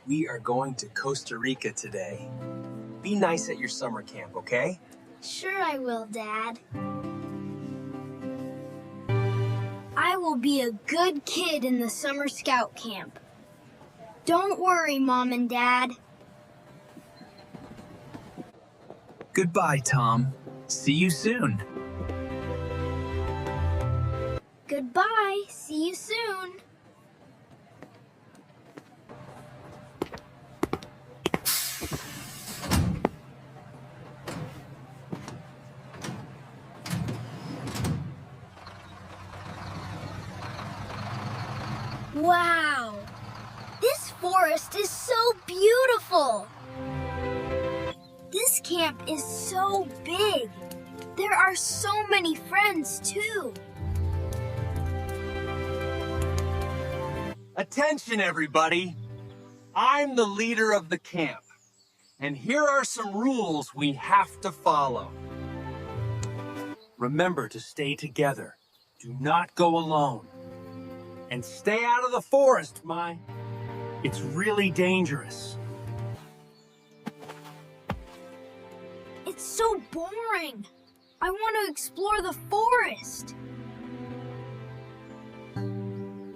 We are going to Costa Rica today. Be nice at your summer camp, okay? Sure I will, Dad. I will be a good kid in the summer scout camp. Don't worry, Mom and Dad. Goodbye, Tom. See you soon. Goodbye. See you soon. Wow! This forest is so beautiful! This camp is so big. There are so many friends, too. Attention, everybody. I'm the leader of the camp, and here are some rules we have to follow. Remember to stay together. Do not go alone. And stay out of the forest, It's really dangerous. It's so boring. I want to explore the forest.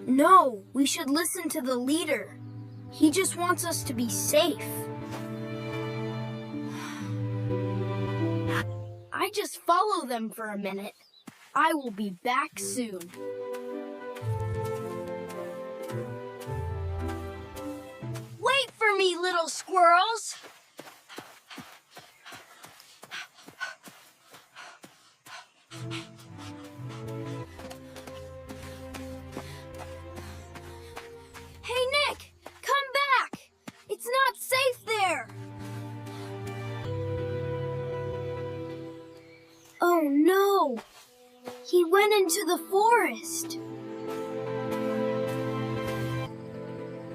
No, we should listen to the leader. He just wants us to be safe. I just follow them for a minute. I will be back soon. Wait for me, little squirrels. Hey, Nick, come back. It's not safe there. Oh, no. He went into the forest.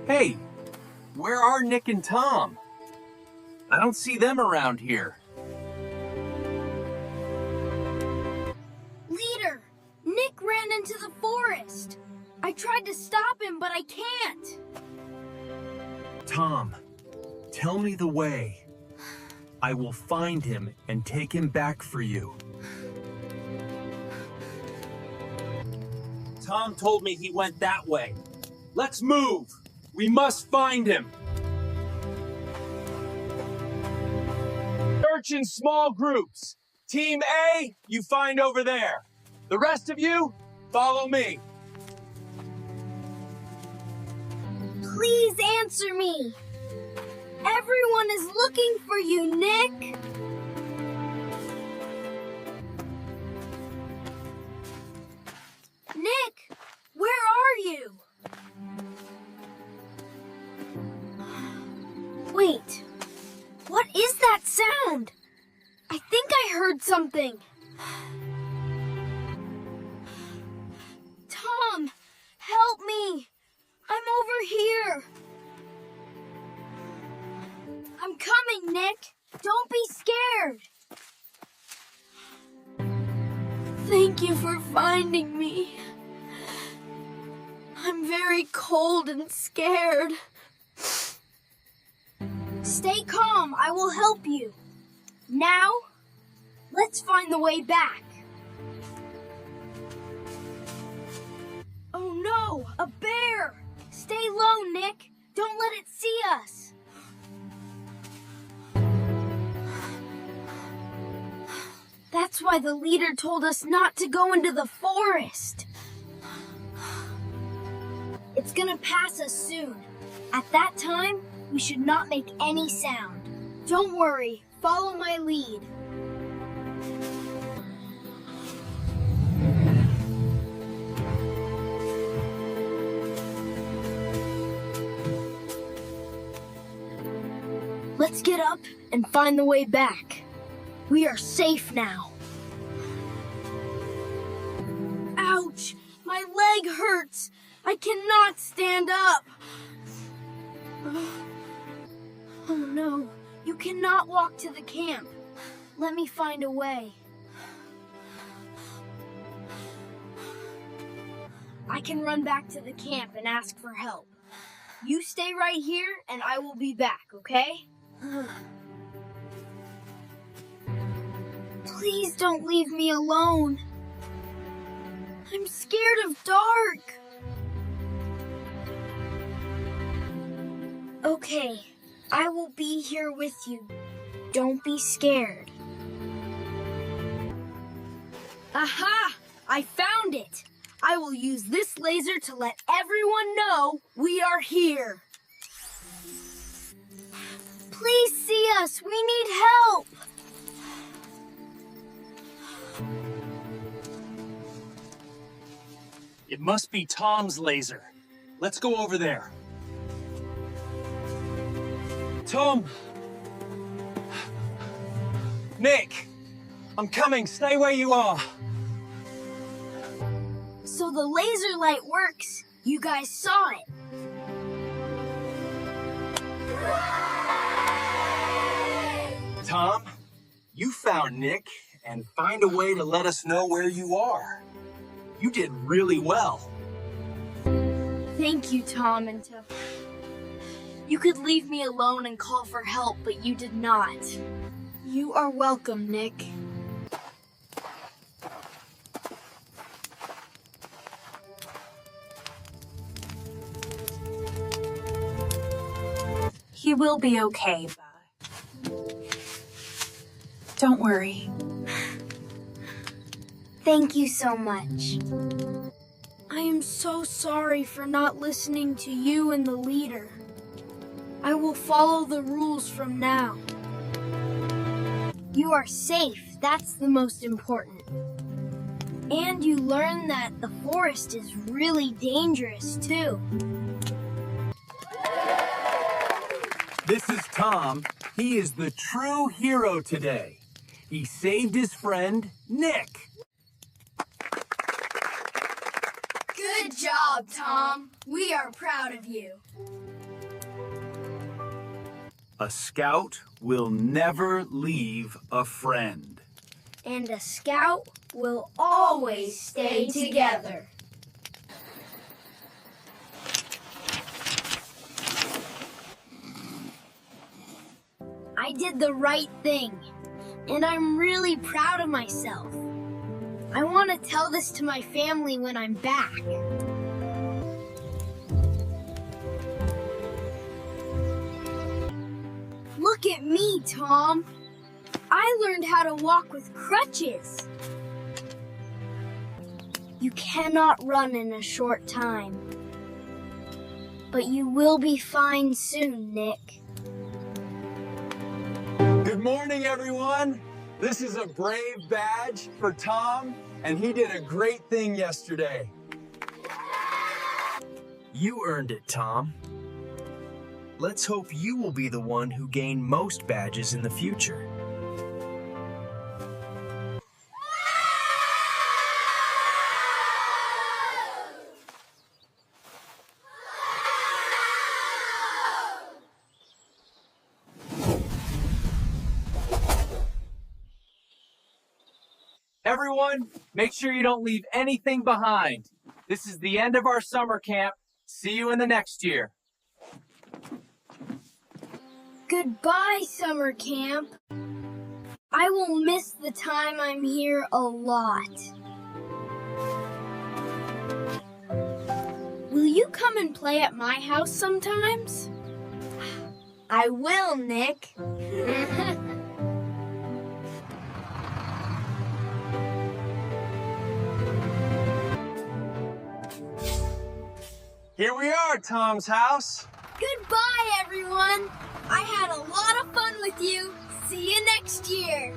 Hey, where are Nick and Tom? I don't see them around here. Leader, Nick ran into the forest. I tried to stop him, but I can't. Tom, tell me the way. I will find him and take him back for you. Tom told me he went that way. Let's move. We must find him. Search in small groups. Team A, you find over there. The rest of you, follow me. Please answer me. Everyone is looking for you, Nick. Nick, where are you? Wait, what is that sound? I think I heard something. Tom, help me. I'm over here. I'm coming, Nick. Don't be scared. Thank you for finding me. I'm very cold and scared. Stay calm. I will help you. Now, let's find the way back. Oh no, a bear! Stay low, Nick. Don't let it see us. That's why the leader told us not to go into the forest. It's gonna pass us soon. At that time, we should not make any sound. Don't worry, follow my lead. Let's get up and find the way back. We are safe now. Ouch! My leg hurts! I cannot stand up! Oh no, you cannot walk to the camp. Let me find a way. I can run back to the camp and ask for help. You stay right here, and I will be back, okay? Please don't leave me alone. I'm scared of dark. Okay, I will be here with you. Don't be scared. Aha! I found it! I will use this laser to let everyone know we are here. Please see us. We need help. It must be Tom's laser. Let's go over there. Tom! Nick! I'm coming. Stay where you are. So the laser light works. You guys saw it. Tom, you found Nick and find a way to let us know where you are. You did really well. Thank you, Tom and Tiff. You could leave me alone and call for help, but you did not. You are welcome, Nick. He will be okay, Bud. Don't worry. Thank you so much. I am so sorry for not listening to you and the leader. I will follow the rules from now. You are safe. That's the most important. And you learn that the forest is really dangerous, too. This is Tom. He is the true hero today. He saved his friend, Nick. Good job, Tom. We are proud of you. A scout will never leave a friend. And a scout will always stay together. I did the right thing, and I'm really proud of myself. I want to tell this to my family when I'm back. Look at me, Tom. I learned how to walk with crutches. You cannot run in a short time. But you will be fine soon, Nick. Good morning, everyone. This is a brave badge for Tom, and he did a great thing yesterday. You earned it, Tom. Let's hope you will be the one who gain most badges in the future. Everyone, make sure you don't leave anything behind. This is the end of our summer camp. See you in the next year. Goodbye, summer camp. I will miss the time I'm here a lot. Will you come and play at my house sometimes? I will, Nick. Here we are, Tom's house. Goodbye, everyone. I had a lot of fun with you. See you next year.